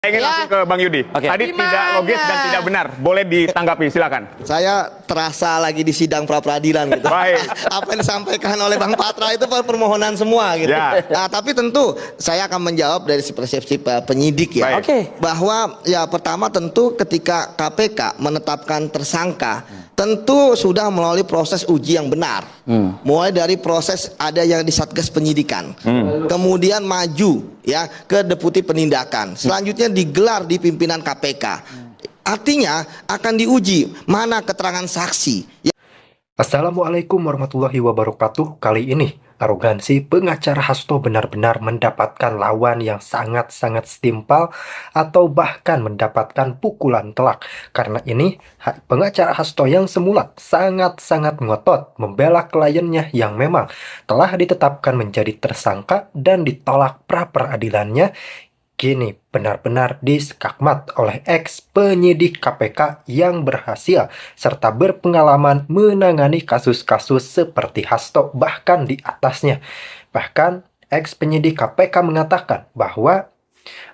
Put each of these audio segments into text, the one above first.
Saya ingin langsung ke Bang Yudi. Tadi tidak logis dan tidak benar. Boleh ditanggapi, silakan. Saya terasa lagi di sidang pra-peradilan gitu. Baik. Apa yang disampaikan oleh Bang Patra itu permohonan semua gitu. Ya. Nah, tapi tentu saya akan menjawab dari persepsi penyidik ya. Baik. Bahwa ya pertama tentu ketika KPK menetapkan tersangka, tentu sudah melalui proses uji yang benar. Mulai dari proses ada yang di Satgas Penyidikan. Kemudian maju ya ke Deputi Penindakan. Selanjutnya digelar di pimpinan KPK. Artinya akan diuji mana keterangan saksi. Assalamualaikum warahmatullahi wabarakatuh. Kali ini arogansi pengacara Hasto benar-benar mendapatkan lawan yang sangat-sangat setimpal atau bahkan mendapatkan pukulan telak. Karena ini pengacara Hasto yang semula sangat-sangat ngotot membela kliennya yang memang telah ditetapkan menjadi tersangka dan ditolak pra-peradilannya, kini benar-benar diskakmat oleh ex penyidik KPK yang berhasil serta berpengalaman menangani kasus-kasus seperti Hasto bahkan di atasnya. Bahkan ex penyidik KPK mengatakan bahwa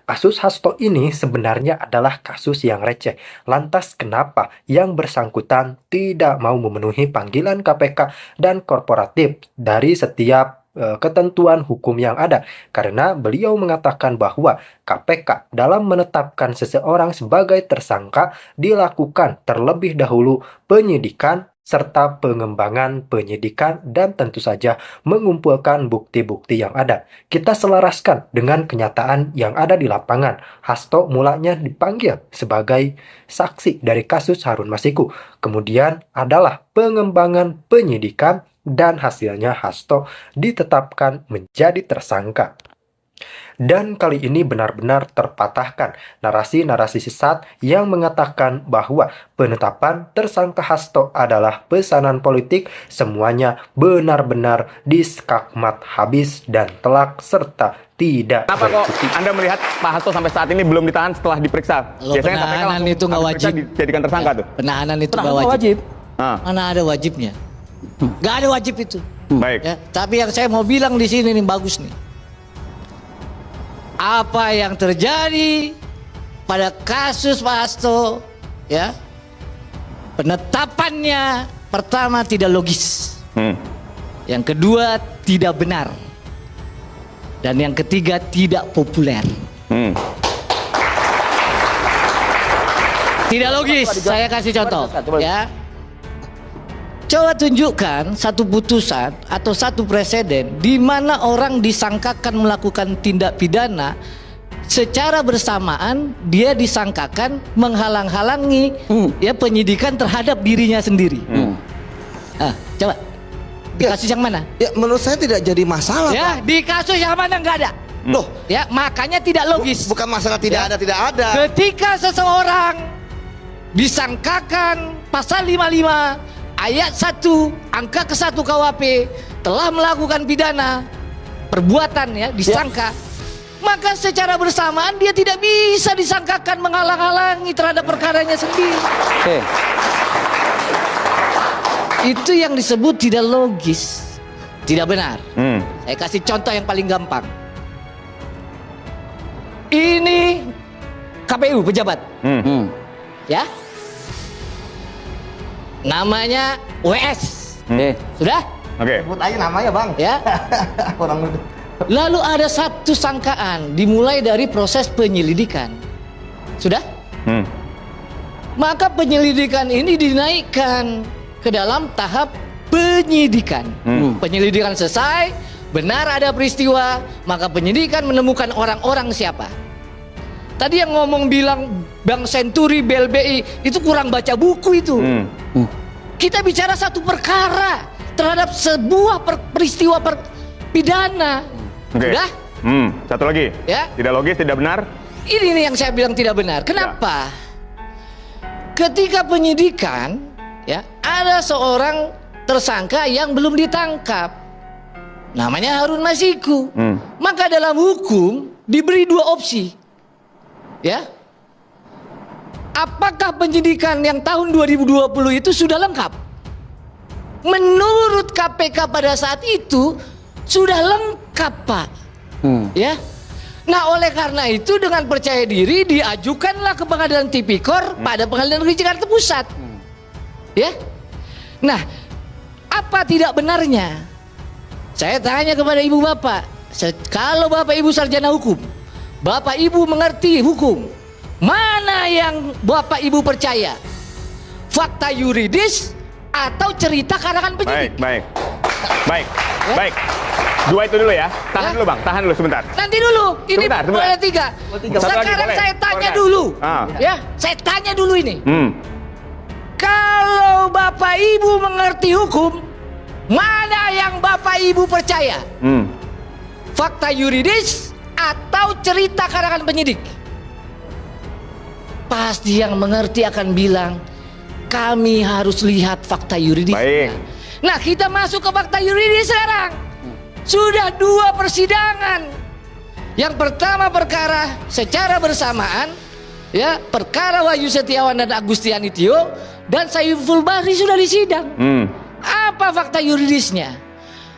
kasus Hasto ini sebenarnya adalah kasus yang receh. Lantas kenapa yang bersangkutan tidak mau memenuhi panggilan KPK dan korporatif dari setiap ketentuan hukum yang ada? Karena beliau mengatakan bahwa KPK dalam menetapkan seseorang sebagai tersangka dilakukan terlebih dahulu penyidikan serta pengembangan penyidikan dan tentu saja mengumpulkan bukti-bukti yang ada. Kita selaraskan dengan kenyataan yang ada di lapangan. Hasto mulanya dipanggil sebagai saksi dari kasus Harun Masiku. Kemudian adalah pengembangan penyidikan dan hasilnya Hasto ditetapkan menjadi tersangka. Dan kali ini benar-benar terpatahkan narasi-narasi sesat yang mengatakan bahwa penetapan tersangka Hasto adalah pesanan politik. Semuanya benar-benar diskakmat habis dan telak serta tidak. Kenapa kok Anda melihat Pak Hasto sampai saat ini belum ditahan setelah diperiksa? Kalau penahanan itu nggak wajib. Dijadikan tersangka tuh. Penahanan itu nggak wajib. Mana ada wajibnya? Nggak ada wajib itu. Baik. Ya, tapi yang saya mau bilang di sini nih bagus nih. Apa yang terjadi pada kasus Pak Hasto, ya, penetapannya pertama tidak logis, yang kedua tidak benar, dan yang ketiga tidak populer. Tidak logis. Saya kasih contoh, ya. Coba tunjukkan satu putusan atau satu presiden di mana orang disangkakan melakukan tindak pidana secara bersamaan dia disangkakan menghalang-halangi ya penyidikan terhadap dirinya sendiri. Coba di kasus yang mana? Ya menurut saya tidak jadi masalah. Ya, di kasus yang mana nggak ada. Loh, ya makanya tidak logis. bukan masalah tidak ada. Ketika seseorang disangkakan pasal 55 ayat 1 angka ke-1 KUHP telah melakukan pidana perbuatan ya disangka, maka secara bersamaan dia tidak bisa disangkakan menghalang-halangi terhadap perkaranya sendiri. Itu yang disebut tidak logis, tidak benar. Saya kasih contoh yang paling gampang. Ini KPU pejabat, ya. Namanya WS. Sudah? Oke. Sebut aja namanya, Bang. Ya. Orang Lalu ada satu sangkaan dimulai dari proses penyelidikan. Sudah? Maka penyelidikan ini dinaikkan ke dalam tahap penyidikan. Penyelidikan selesai, benar ada peristiwa, maka penyidikan menemukan orang-orang siapa. Tadi yang ngomong bilang Bank Senturi, BLBI itu kurang baca buku itu. Kita bicara satu perkara terhadap sebuah peristiwa pidana. Sudah? Satu lagi. Ya. Tidak logis, tidak benar. Ini nih yang saya bilang tidak benar. Kenapa? Ketika penyidikan, ya ada seorang tersangka yang belum ditangkap. Namanya Harun Masiku. Maka dalam hukum diberi dua opsi. Ya, apakah penyidikan yang tahun 2020 itu sudah lengkap? Menurut KPK pada saat itu sudah lengkap, Pak. Ya, Nah, oleh karena itu dengan percaya diri diajukanlah ke Pengadilan Tipikor pada Pengadilan Negeri Jakarta Pusat. Ya. Nah, apa tidak benarnya? Saya tanya kepada ibu bapak, kalau bapak ibu sarjana hukum, bapak ibu mengerti hukum, mana yang bapak ibu percaya? Fakta yuridis atau cerita karangan penyidik? Baik. Ya. Baik. Dua itu dulu ya. Tahan Ya. dulu Bang, tahan dulu sebentar. Nanti dulu, ini Sebentar. ada tiga. Satu lagi Sekarang boleh. saya tanya Boleh. dulu, Ah. ya, saya tanya dulu ini. Kalau bapak ibu mengerti hukum, mana yang bapak ibu percaya? Fakta yuridis atau cerita karangan penyidik? Pasti yang mengerti akan bilang, kami harus lihat fakta yuridis. Baik. Nah, kita masuk ke fakta yuridis sekarang. Sudah 2 persidangan. Yang pertama perkara secara bersamaan, ya, perkara Wahyu Setiawan dan Agustiani Tio dan Saiful Bahri sudah disidang. Apa fakta yuridisnya?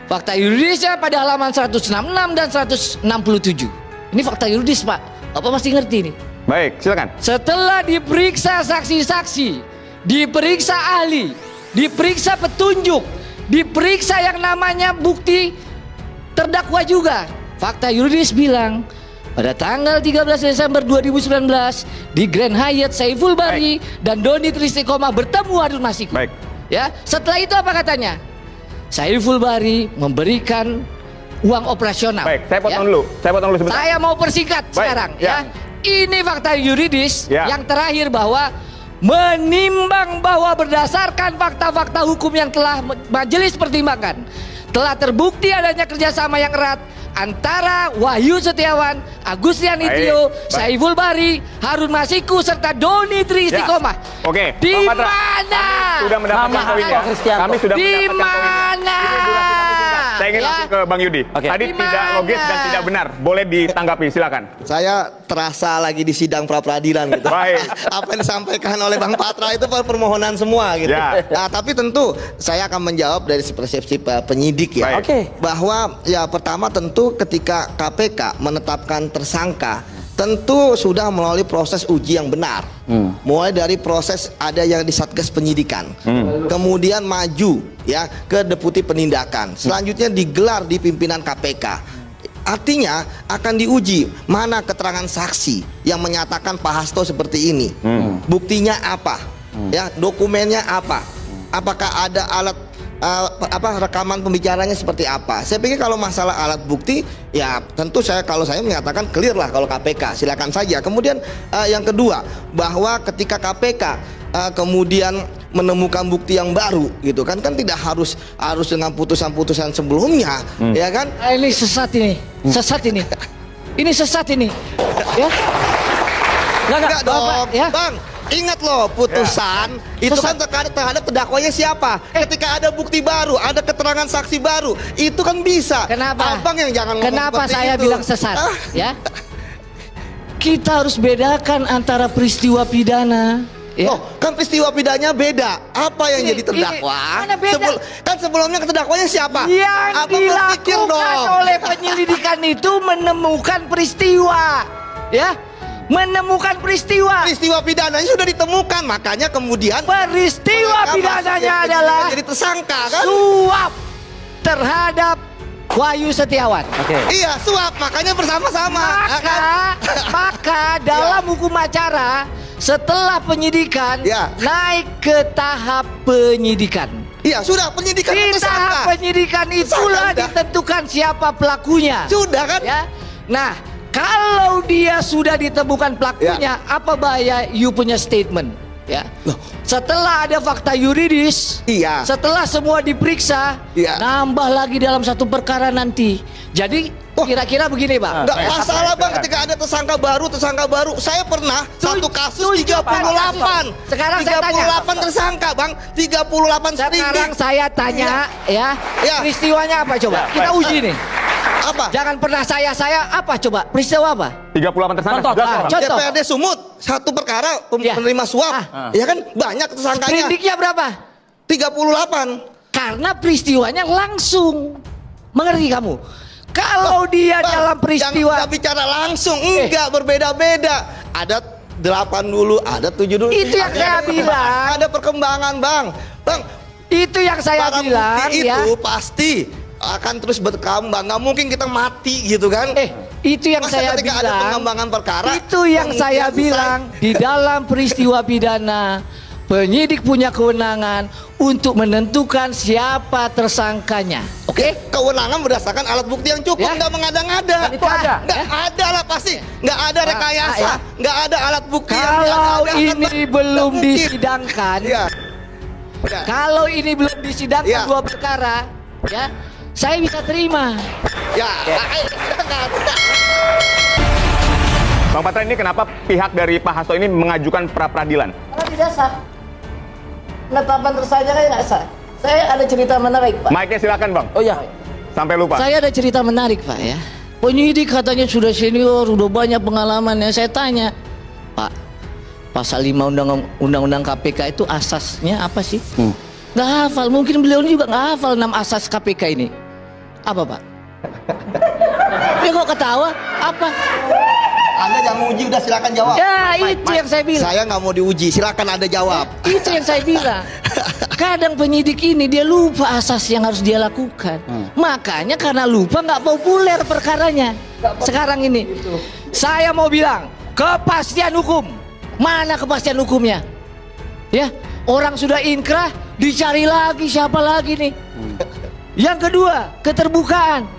Fakta yuridisnya pada halaman 166 dan 167. Ini fakta yuridis, Pak. Bapak masih ngerti nih? Baik, silakan. Setelah diperiksa saksi-saksi, diperiksa ahli, diperiksa petunjuk, diperiksa yang namanya bukti terdakwa juga. Fakta yuridis bilang pada tanggal 13 Desember 2019 di Grand Hyatt Saiful Bahri dan Doni Tristikoma bertemu Harun Masiku. Baik. Ya, setelah itu apa katanya? Saiful Bahri memberikan uang operasional. Baik, saya potong Ya. dulu. Saya potong dulu sebentar. Saya mau persingkat Baik, sekarang, ya. ya. Ini fakta yuridis Ya. yang terakhir bahwa menimbang bahwa berdasarkan fakta-fakta hukum yang telah majelis pertimbangkan, telah terbukti adanya kerjasama yang erat antara Wahyu Setiawan, Agustiani Tio, Baik. Saiful Bahri, Harun Masiku serta Doni Tristikoma. Ya. Oke, Di Bang Patra, mana? kami sudah mendapatkan Sama poinnya. Kristianto. Kami sudah Di mendapatkan poinnya. mana? Ini durasi kami singkat. Saya ingin Ya. langsung ke Bang Yudi. Oke. Tadi Di tidak mana? logis dan tidak benar. Boleh ditanggapi, silakan. Saya terasa lagi di sidang pra peradilan gitu. Baik. Apa yang disampaikan oleh Bang Patra itu permohonan semua gitu. Ya. Nah, tapi tentu saya akan menjawab dari persepsi penyidik ya. Baik. Oke. Bahwa ya pertama tentu ketika KPK menetapkan tersangka tentu sudah melalui proses uji yang benar. Mulai dari proses ada yang di Satgas Penyidikan. Kemudian maju ya ke Deputi Penindakan. Selanjutnya digelar di pimpinan KPK. Artinya akan diuji mana keterangan saksi yang menyatakan Pak Hasto seperti ini. Buktinya apa? Ya, dokumennya apa? Apakah ada alat rekaman pembicaranya seperti apa? Saya pikir kalau masalah alat bukti ya tentu kalau saya menyatakan clear lah kalau KPK, silakan saja. Kemudian yang kedua, bahwa ketika KPK kemudian menemukan bukti yang baru gitu kan tidak harus dengan putusan-putusan sebelumnya, ya kan? Ini sesat ini. Sesat ini. Ini sesat ini. Ya. Enggak dong, Bapak, ya. Bang. Ingat loh, putusan itu Sesat. kan terhadap terdakwanya siapa? Ketika ada bukti baru, ada keterangan saksi baru, itu kan bisa. Kenapa? Abang yang jangan ngomong Kenapa seperti saya itu. bilang sesat? Ah, Ya. Kita harus bedakan antara peristiwa pidana. Ya. Loh, kan peristiwa pidananya beda. Apa yang Ini- jadi terdakwa? ini mana beda? Kan sebelumnya terdakwanya siapa? Yang Abang berpikir dilakukan dong. oleh penyelidikan itu menemukan peristiwa, ya, menemukan peristiwa. Peristiwa pidananya sudah ditemukan, makanya kemudian Peristiwa mereka pidananya masuk adalah jadi tersangka kan? suap terhadap Wahyu Setiawan. Oke. Iya, suap, makanya bersama-sama. ya kan? Maka dalam hukum acara setelah penyidikan Ya. naik ke tahap penyidikan. Iya, sudah penyidikan Di tersangka. tahap penyidikan itulah Tersangka. ditentukan siapa pelakunya. Sudah kan? Ya. Nah, kalau dia sudah ditemukan pelakunya, apa bahaya you punya statement? Ya. Loh. Setelah ada fakta yuridis, Iya. setelah semua diperiksa, Iya. nambah lagi dalam satu perkara nanti. Jadi Wah. kira-kira begini, Bang. Nggak masalah Bang, ketika ada tersangka baru. Saya pernah satu kasus 38. Sekarang saya tanya. 38 tersangka, Bang. 38 Sekarang sprindik. saya tanya, ya, Iya. peristiwanya apa coba? Kita uji nih. Apa? Jangan pernah saya apa coba? Peristiwa apa? 38 tersangka. Contoh. 11 orang. Contoh. DPRD Sumut, satu perkara Iya. penerima suap. Ya kan banyak tersangkanya. Sprindiknya berapa? 38. Karena peristiwanya langsung. Mengerti kamu? Kalau dia Bang, dalam peristiwa jangan bicara langsung, enggak berbeda-beda. Ada 8 dulu, ada 7 dulu. Itu yang saya bilang. Ada perkembangan, Bang. Bang, itu yang saya barang bilang bukti ya. itu pasti akan terus berkembang. Nggak mungkin kita mati gitu kan? Itu yang Masa saya ketika ada bilang. pengembangan perkara, Itu yang saya pengujian bilang di dalam peristiwa pidana, penyidik punya kewenangan untuk menentukan siapa tersangkanya. Oke? Kewenangan berdasarkan alat bukti yang cukup, Ya. nggak mengada-ngada. Itu ada. Nggak ada lah pasti. Nggak ada rekayasa, ya. nggak ada alat bukti yang Kalau diada-adakan, ini Bang. belum Nggak mungkin. disidangkan, Iya. Ya. kalau ini belum disidangkan Ya. 2 perkara, ya, saya bisa terima. Ya. Bang Patra, ini kenapa pihak dari Pak Hasto ini mengajukan pra-peradilan? Karena tidak sah. Penetapan tersangka kan nggak sah. Saya ada cerita menarik, Pak. Mic-nya silakan, Bang. Oh ya. Sampai lupa. Saya ada cerita menarik, Pak, ya. Penyidik katanya sudah senior, udah banyak pengalamannya. Saya tanya, Pak, pasal 5 undang-undang KPK itu asasnya apa sih? Nggak hafal, mungkin beliau ini juga nggak hafal 6 asas KPK ini. Apa, Pak? Dia kok ketawa? Apa? Anda jangan uji, udah silakan jawab. Ya, itu yang saya bilang. Saya nggak mau diuji, silakan Anda jawab. Itu yang saya bilang. Kadang penyidik ini dia lupa asas yang harus dia lakukan. Makanya karena lupa nggak populer perkaranya. Sekarang ini, saya mau bilang kepastian hukum. Mana kepastian hukumnya? Ya, orang sudah inkrah, dicari lagi siapa lagi nih? Yang kedua, keterbukaan.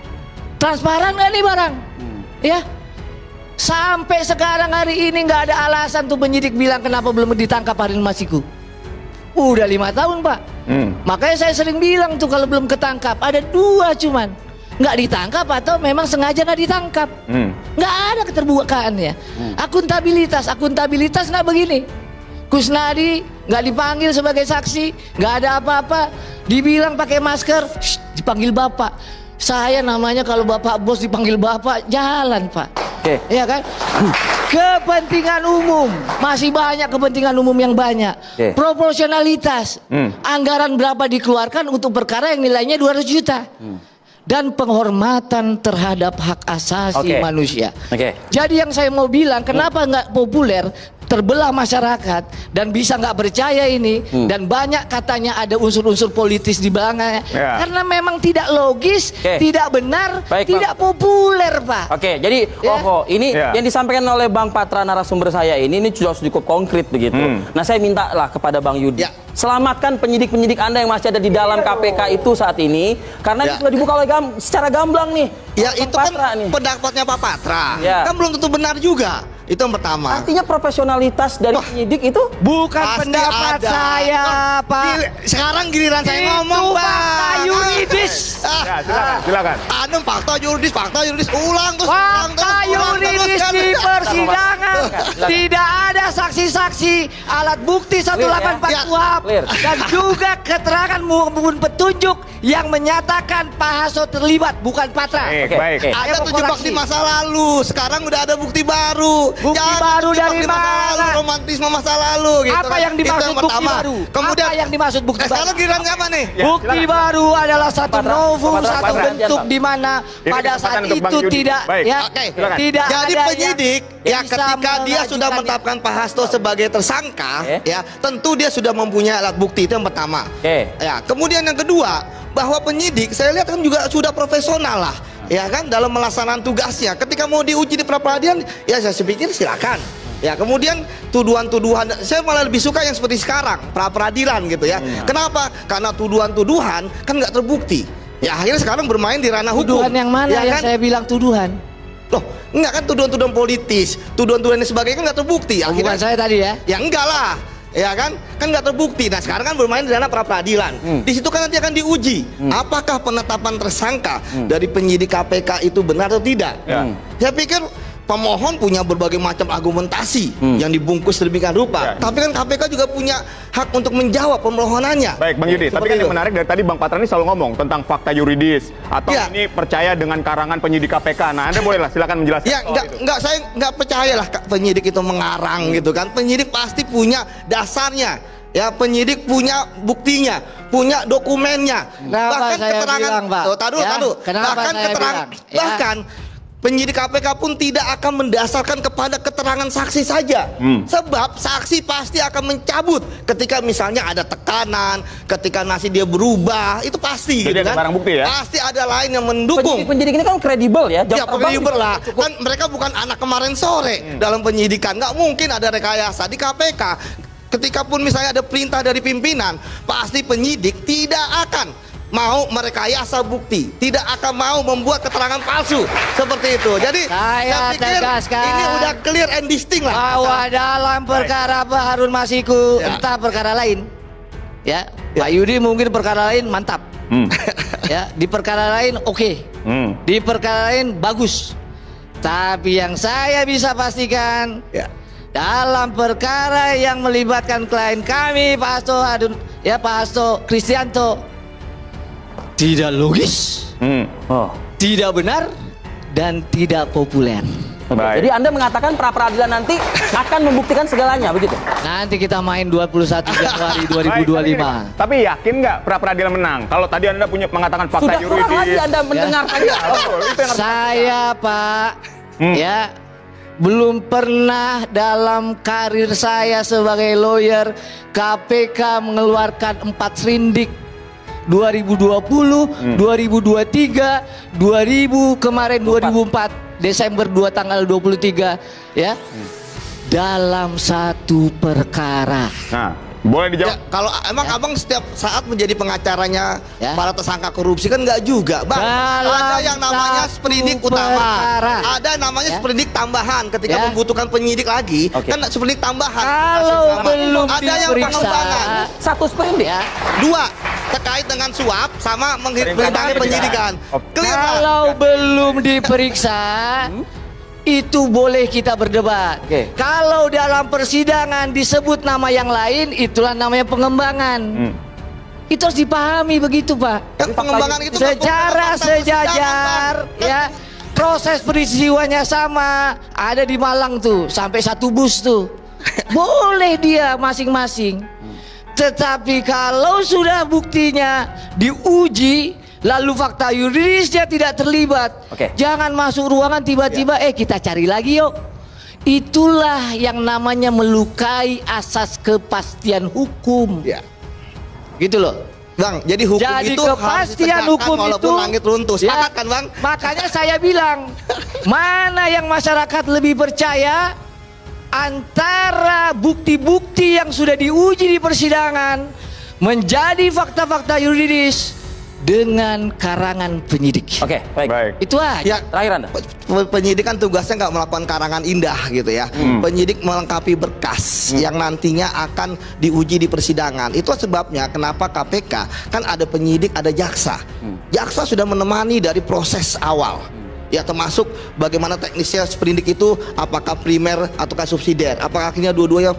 Transparan nggak nih barang? Ya. Sampai sekarang hari ini nggak ada alasan tuh penyidik bilang kenapa belum ditangkap Harun Masiku. Udah 5 tahun, Pak. Makanya saya sering bilang tuh kalau belum ketangkap ada 2 cuman nggak ditangkap atau memang sengaja nggak ditangkap. Nggak ada keterbukaannya. Akuntabilitas nggak begini. Kusnadi nggak dipanggil sebagai saksi, nggak ada apa-apa. Dibilang pakai masker, dipanggil bapak. Saya namanya kalau bapak bos dipanggil bapak jalan, Pak. Iya kan? Kepentingan umum, masih banyak kepentingan umum yang banyak. Proporsionalitas, anggaran berapa dikeluarkan untuk perkara yang nilainya 200 juta. Dan penghormatan terhadap hak asasi manusia. Jadi yang saya mau bilang, kenapa nggak populer, terbelah masyarakat dan bisa nggak percaya ini, dan banyak katanya ada unsur-unsur politis di belakangnya, karena memang tidak logis, tidak benar, tidak populer, Pak. Jadi ini yang disampaikan oleh Bang Patra narasumber saya ini sudah cukup konkret begitu. Nah, saya minta lah kepada Bang Yudi, selamatkan penyidik-penyidik Anda yang masih ada di dalam KPK itu saat ini, karena itu sudah dibuka oleh secara gamblang nih. Ya, Bang itu kan Patra nih. pendapatnya Pak Patra. Kan belum tentu benar juga. Itu yang pertama. Artinya profesionalitas dari penyidik itu Bukan pasti pendapat ada. saya, Pak. Sekarang giliran saya Itu ngomong, Bang. fakta yuridis. Ya, silakan. Fakta yuridis, ulang terus. Fakta yuridis di persidangan tidak ada saksi-saksi, alat bukti 184 KUHP dan juga keterangan maupun petunjuk yang menyatakan Pak Hasto terlibat, bukan Patra. Baik. Ada terjebak di masa lalu, sekarang udah ada bukti baru. Bukti Jangan baru terjebak dari di masa mana? lalu, romantisme masa lalu gitu. Apa kan. yang Itu dimaksud bukti pertama. baru? Kemudian Apa yang dimaksud bukti baru? sekarang giliran apa nih? Bukti baru adalah satu novum, Patra, satu Patra, bentuk di mana Ini pada kesempatan saat untuk Bang itu Yudi. tidak Baik. ya silakan. tidak Jadi ada penyidik yang ya bisa ketika dia sudah mengajukannya. menetapkan Pak Hasto sebagai tersangka, ya tentu dia sudah mempunyai alat bukti, itu yang pertama. Ya, kemudian yang kedua, bahwa penyidik saya lihat kan juga sudah profesional lah, ya kan, dalam melaksanakan tugasnya. Ketika mau diuji di pra-peradilan, ya saya pikir silakan. Ya, kemudian tuduhan-tuduhan, saya malah lebih suka yang seperti sekarang, pra-peradilan gitu ya. Kenapa? Karena tuduhan-tuduhan kan nggak terbukti. Ya, akhirnya sekarang bermain di ranah hukum. Tuduhan yang mana ya yang kan? saya bilang tuduhan? Loh, enggak kan tuduhan-tuduhan politis, tuduhan-tuduhan dan sebagainya kan nggak terbukti. Bukan saya tadi ya. Ya enggak lah, ya kan nggak terbukti. Nah, sekarang kan bermain di ranah pra-peradilan. Di situ kan nanti akan diuji apakah penetapan tersangka dari penyidik KPK itu benar atau tidak. Saya pikir pemohon punya berbagai macam argumentasi yang dibungkus sedemikian rupa. Tapi kan KPK juga punya hak untuk menjawab permohonannya. Baik, Bang Yudi. Tapi kan yang menarik dari tadi Bang Patra ini selalu ngomong tentang fakta yuridis atau ini percaya dengan karangan penyidik KPK. Nah, Anda bolehlah silakan menjelaskan. Ya, saya nggak percaya lah penyidik itu mengarang gitu kan. Penyidik pasti punya dasarnya. Ya, penyidik punya buktinya, punya dokumennya. Kenapa saya bilang, Pak? Taduh, Ya, taduh. kenapa Bahkan saya bilang? Ya. bahkan penyidik KPK pun tidak akan mendasarkan kepada keterangan saksi saja. Sebab saksi pasti akan mencabut ketika misalnya ada tekanan, ketika nasi dia berubah, itu pasti. Jadi gitu ada kan? barang bukti ya? Pasti ada lain yang mendukung. Penyidik ini kan kredibel ya. Ya, Jam terbang kredibel lah. cukup. Kan mereka bukan anak kemarin sore dalam penyidikan. Nggak mungkin ada rekayasa di KPK. Ketika pun misalnya ada perintah dari pimpinan, pasti penyidik tidak akan mau merekayasa bukti, tidak akan mau membuat keterangan palsu seperti itu. Jadi Saya pikir tegaskan ini udah clear and distinct lah. bahwa dalam perkara Pak Harun Masiku, entah perkara lain, ya, Pak Yudi mungkin perkara lain mantap, ya, di perkara lain oke, di perkara lain bagus, tapi yang saya bisa pastikan, Ya. dalam perkara yang melibatkan klien kami, Pak Hasto Harun, ya, Pak Hasto Kristianto, tidak logis, Oh. tidak benar, dan tidak populer. Baik. Jadi Anda mengatakan pra peradilan nanti akan membuktikan segalanya begitu? Nanti kita main 21 Januari Baik, 2025. tapi yakin nggak pra peradilan menang? Kalau tadi Anda punya mengatakan fakta Sudah kurang lagi yuridis. Anda mendengarkan Iya, betul. Itu yang harus- Saya, Pak, ya, belum pernah dalam karir saya sebagai lawyer KPK mengeluarkan 4 sprindik. 2020, 2023, 2000 kemarin 2004 Desember 2 tanggal 23, ya. Dalam satu perkara. Nah, boleh dijawab. Ya, kalau emang abang setiap saat menjadi pengacaranya Ya. para tersangka korupsi kan nggak juga, bang. Dalam Ada yang namanya satu sprindik utama, perkara. ada namanya Ya. sprindik tambahan ketika Ya. membutuhkan penyidik lagi, Oke. kan sprindik tambahan. Kalau Sama. belum ada yang diperiksa, pengembangan, satu sprindik. ya. dua terkait dengan suap sama menghitung penyidikan. Clear lah. Kalau belum diperiksa, itu boleh kita berdebat. Oke. Kalau dalam persidangan disebut nama yang lain, itulah namanya pengembangan. Itu harus dipahami begitu, Pak. Kan pengembangan itu Secara fakta sejajar, persidangan, Bang. ya. Proses peristiwanya sama, ada di Malang tuh, sampai 1 bus tuh. Boleh dia masing-masing. Tetapi kalau sudah buktinya diuji, lalu fakta yuridisnya tidak terlibat, Oke. jangan masuk ruangan tiba-tiba, kita cari lagi yuk. Itulah yang namanya melukai asas kepastian hukum. Ya. Gitu loh. Bang, jadi hukum Jadi itu harus kepastian ditegakkan hukum walaupun itu, langit runtuh. Sepakat kan, Bang? Makanya saya bilang, mana yang masyarakat lebih percaya antara bukti-bukti yang sudah diuji di persidangan menjadi fakta-fakta yuridis dengan karangan penyidik. Oke, baik. Baik. Itu aja. Ya, Terakhir Anda. penyidik kan tugasnya nggak melakukan karangan indah gitu ya. Penyidik melengkapi berkas yang nantinya akan diuji di persidangan. Itu sebabnya kenapa KPK kan ada penyidik, ada jaksa. Jaksa sudah menemani dari proses awal. Ya, termasuk bagaimana teknisnya sprindik itu, apakah primer ataukah subsidiar, apakah akhirnya dua-duanya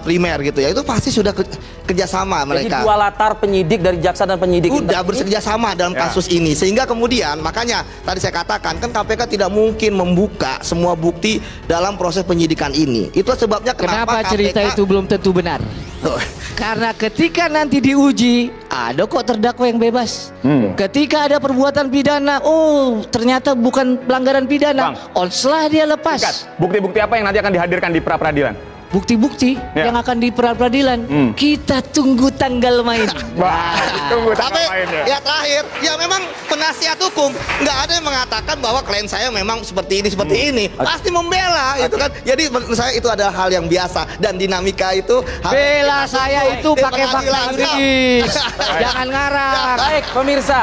primer gitu ya. Itu pasti sudah kerjasama Jadi mereka. 2 latar penyidik dari jaksa dan penyidik Udah ini. bekerja sama dalam Ya. kasus ini, sehingga kemudian makanya tadi saya katakan kan KPK tidak mungkin membuka semua bukti dalam proses penyidikan ini. Itu sebabnya Kenapa kenapa cerita KPK itu belum tentu benar? Karena ketika nanti diuji, ada kok terdakwa yang bebas. Ketika ada perbuatan pidana, oh ternyata bukan pelanggaran pidana, Bang. onslah dia lepas. Singkat, bukti-bukti apa yang nanti akan dihadirkan di pra peradilan? Bukti-bukti Ya. yang akan di peradilan, kita tunggu tanggal main. Wah, tunggu Tapi tanggal mainnya. ya terakhir, ya memang penasihat hukum nggak ada yang mengatakan bahwa klien saya memang seperti ini, pasti membela itu kan. Jadi menurut saya itu adalah hal yang biasa dan dinamika itu. Bela saya itu Di pakai fakta pengadilan. yuridis, jangan ngarang. Baik, pemirsa.